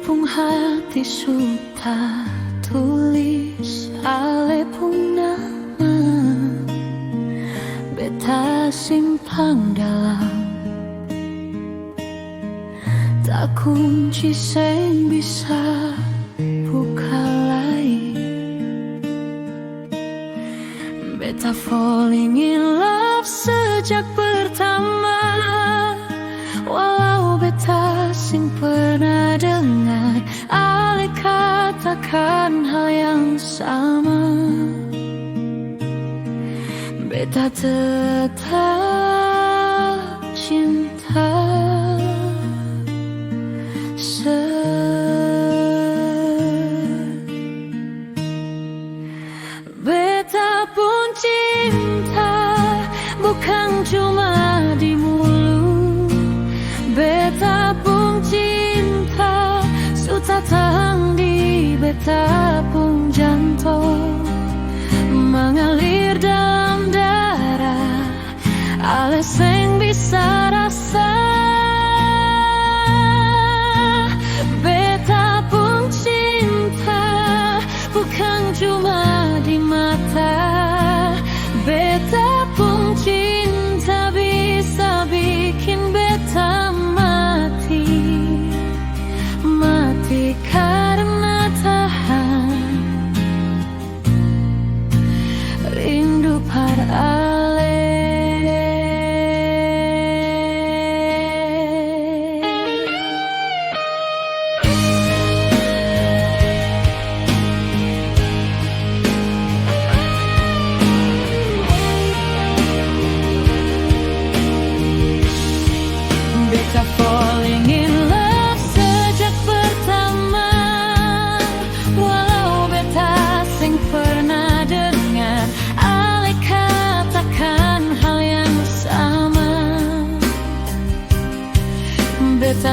pung hati sudah tulis ale pung nama, beta simpan dalam tak kunci sing bisa buka lagi. Beta falling in love sejak pertama, walau beta sing pernah dengar ale katakan hal yang sama. Beta tetap cinta. Beta pun cinta bukan cuma di mulut. Beta pun cinta sudah tahan di beta pun jantung, mengalir dalam darah ale sing bisa rasa. Beta pun cinta bukan cuma di mata. Beta pun cinta bisa bikin beta mati, mati karena tahan rindu pada ale. Beta falling in love sejak pertama, walau beta sing pernah dengar ale katakan hal yang sama. Beta